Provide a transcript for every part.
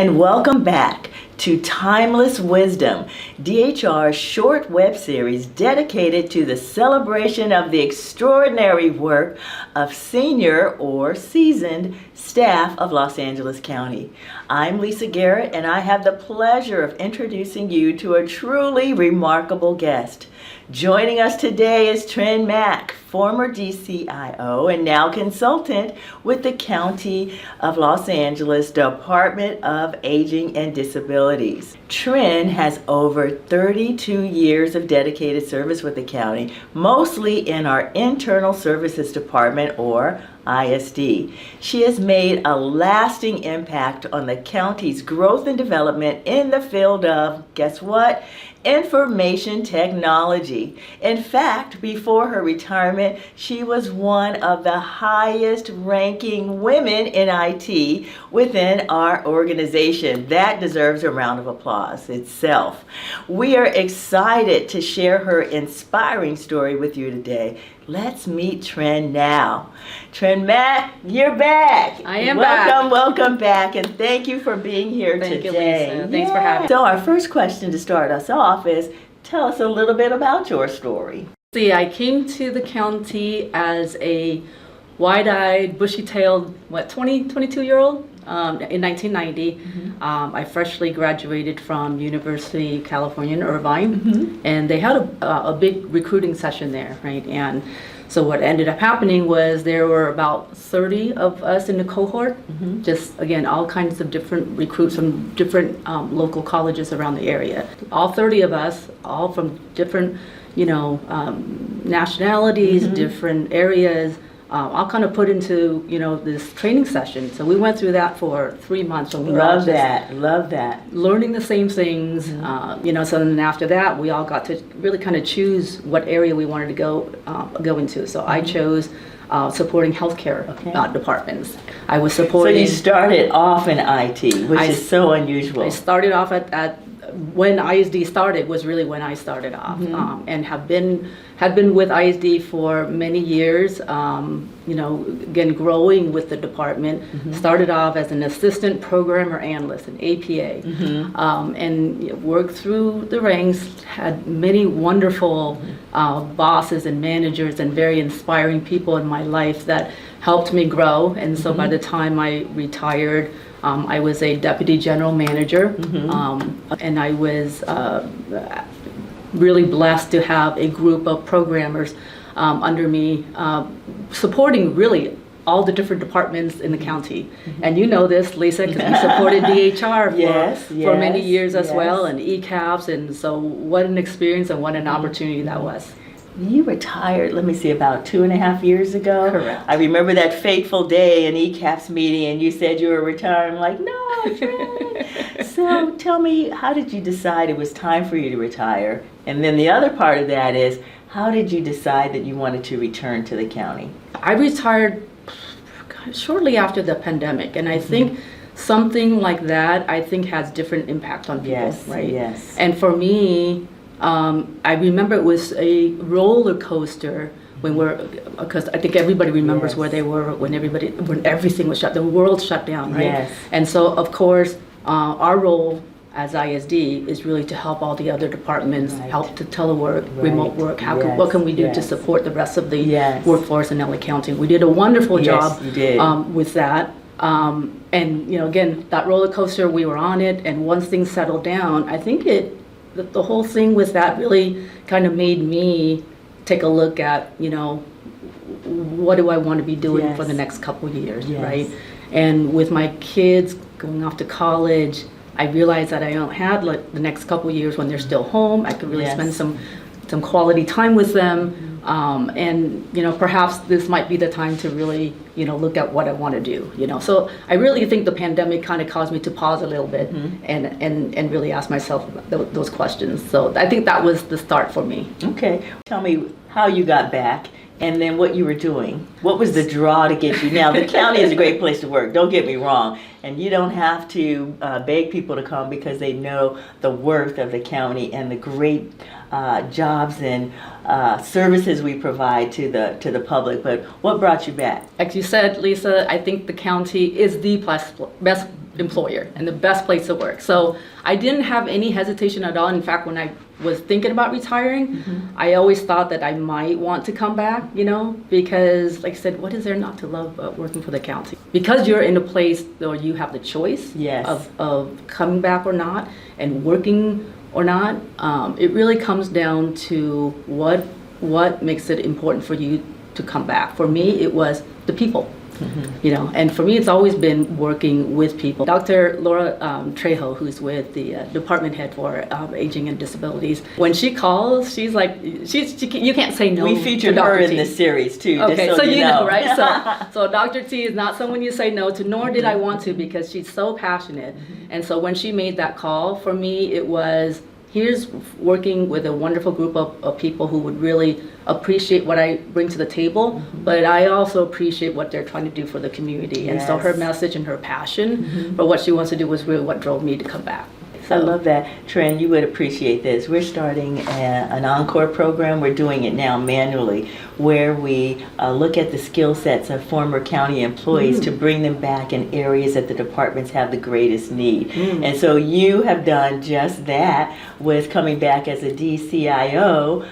and welcome back to Timeless Wisdom, DHR's short web series dedicated to the celebration of the extraordinary work of senior or seasoned staff of Los Angeles County. I'm Lisa Garrett, and I have the pleasure of introducing you to a truly remarkable guest. Joining us today is Trinh Mac, former DCIO and now consultant with the County of Los Angeles Department of Aging and Disabilities. Trinh has over 32 years of dedicated service with the county, mostly in our Internal Services Department, or ISD. She has made a lasting impact on the county's growth and development in the field of, guess what? Information technology. In fact, before her retirement, she was one of the highest ranking women in IT within our organization. That deserves a round of applause itself. We are excited to share her inspiring story with you today. Let's meet Trinh now. Trinh Mac, you're back. I am back. Welcome back, and thank you for being here today. Thank you, Lisa. Thanks for having me. So our first question to start us off is, tell us a little bit about your story. See, I came to the county as a wide-eyed, bushy-tailed, 22-year-old in 1990. Mm-hmm. I freshly graduated from University of California in Irvine, mm-hmm. and they had a big recruiting session there, right? And so what ended up happening was there were about 30 of us in the cohort, mm-hmm. just, again, all kinds of different recruits from different local colleges around the area. All 30 of us, all from different, nationalities, mm-hmm. different areas, all kind of put into, this training session. So we went through that for 3 months. And we love that. Learning the same things, mm-hmm. So then after that, we all got to really kind of choose what area we wanted to go into. So mm-hmm. I chose supporting healthcare departments. I was supporting. So you started off in IT, which is so unusual. I started off at when ISD started was really when I started off, mm-hmm. And had been with ISD for many years. Again, growing with the department. Mm-hmm. Started off as an assistant programmer analyst, an APA, mm-hmm. And worked through the ranks. Had many wonderful bosses and managers and very inspiring people in my life that helped me grow. And so, mm-hmm. by the time I retired, I was a deputy general manager, mm-hmm. And I was really blessed to have a group of programmers under me, supporting really all the different departments in the county. Mm-hmm. And you know this, Lisa, because we supported DHR for many years as well, and ECAPS, and so what an experience and what an opportunity that was. You retired, let me see, about 2.5 years ago? Correct. I remember that fateful day in ECAPS meeting, and you said you were retiring. I'm like, no, Trinh. So tell me, how did you decide it was time for you to retire? And then the other part of that is, how did you decide that you wanted to return to the county? I retired shortly after the pandemic, and I mm-hmm. think something like that, has different impact on people, right? Yes. And for me, I remember it was a roller coaster because I think everybody remembers where they were when everything was shut, the world shut down, right? Yes. And so, of course, our role as ISD is really to help all the other departments, help to telework, remote work. What can we do to support the rest of the workforce in LA County? We did a wonderful job with that. And again, that roller coaster, we were on it, and once things settled down, I think the whole thing with that really kind of made me take a look at, what do I want to be doing for the next couple of years, right? And with my kids going off to college, I realized that I don't have the next couple of years when they're still home. I could really spend some quality time with them. And perhaps this might be the time to really look at what I want to do. So I really think the pandemic kind of caused me to pause a little bit, mm-hmm. and really ask myself those questions. So I think that was the start for me. Okay, tell me how you got back, and then what you were doing. What was the draw to get you? Now, the county is a great place to work, don't get me wrong, and you don't have to beg people to come because they know the worth of the county and the great jobs and services we provide to the public. But what brought you back? Like you said, Lisa, I think the county is the best employer and the best place to work. So I didn't have any hesitation at all. In fact, when I was thinking about retiring, I always thought that I might want to come back, because like I said, what is there not to love about working for the county? Because you're in a place where you have the choice of coming back or not and working or not, it really comes down to what makes it important for you to come back. For me, it was the people. And for me, it's always been working with people. Dr. Laura Trejo, who's with the department head for aging and disabilities, when she calls, she's like, you can't say no. We featured her in this series too. Okay, just so you know, know, right? So Dr. T is not someone you say no to, nor did I want to, because she's so passionate. And so when she made that call, for me, it was, here's working with a wonderful group of people who would really appreciate what I bring to the table, but I also appreciate what they're trying to do for the community. And so her message and her passion for what she wants to do was really what drove me to come back. I love that. Trinh, you would appreciate this. We're starting an encore program. We're doing it now manually, where we look at the skill sets of former county employees to bring them back in areas that the departments have the greatest need. And so you have done just that with coming back as a DCIO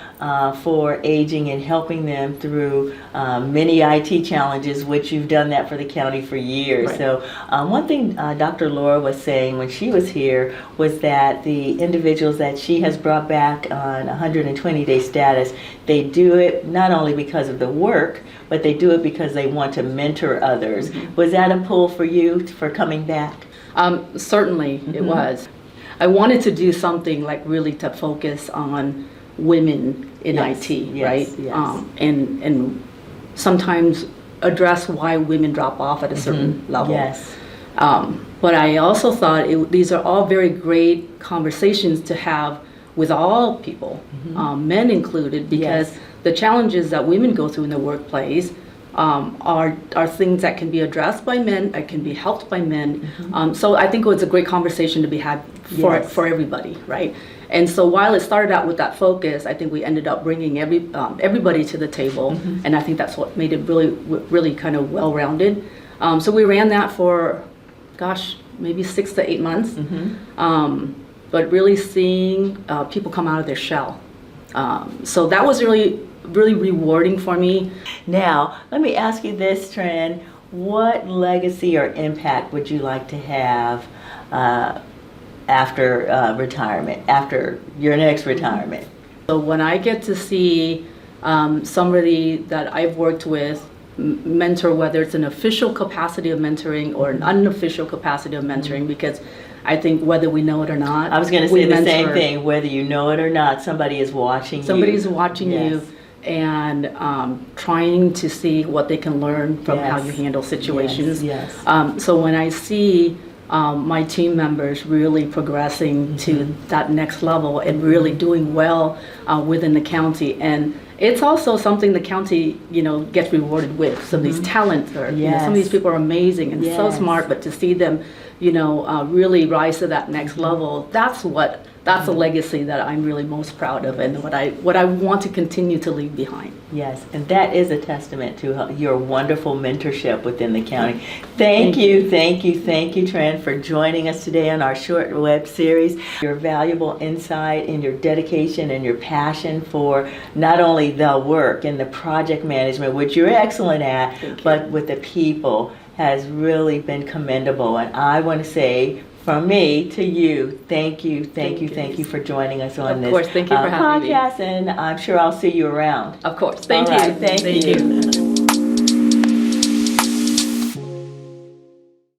for aging and helping them through many IT challenges, which you've done that for the county for years. So one thing Dr. Laura was saying when she was here was that the individuals that she has brought back on 120-day status, they do it not only because of the work, but they do it because they want to mentor others. Was that a pull for you for coming back? Certainly it was. I wanted to do something like really to focus on women in IT, right? And sometimes address why women drop off at a certain level. But I also thought these are all very great conversations to have with all people, men included, because the challenges that women go through in the workplace are things that can be addressed by men, that can be helped by men. So I think it was a great conversation to be had for everybody, right? And so while it started out with that focus, I think we ended up bringing everybody to the table, and I think that's what made it really kind of well-rounded. So we ran that for, maybe 6 to 8 months, but really seeing people come out of their shell. So that was really rewarding for me. Now, let me ask you this, Trinh. What legacy or impact would you like to have after retirement, after your next retirement? So when I get to see somebody that I've worked with mentor, whether it's an official capacity of mentoring or an unofficial capacity of mentoring, because I think whether we know it or not, I was going to say the same thing. Whether you know it or not, somebody is watching you. Somebody's watching you and trying to see what they can learn from how you handle situations. So when I see my team members really progressing to that next level and really doing well within the county, and it's also something the county, gets rewarded with. Some of these talents are, some of these people are amazing and so smart, but to see them, really rise to that next level, that's a legacy that I'm really most proud of, and what I want to continue to leave behind. Yes, and that is a testament to your wonderful mentorship within the county. Thank you, Trinh, for joining us today on our short web series. Your valuable insight and your dedication and your passion for not only the work and the project management, which you're excellent at, but with the people has really been commendable. And I want to say, from me to you, thank you for joining us on this thank you for having podcast, and I'm sure I'll see you around. Of course, thank you. Thank you.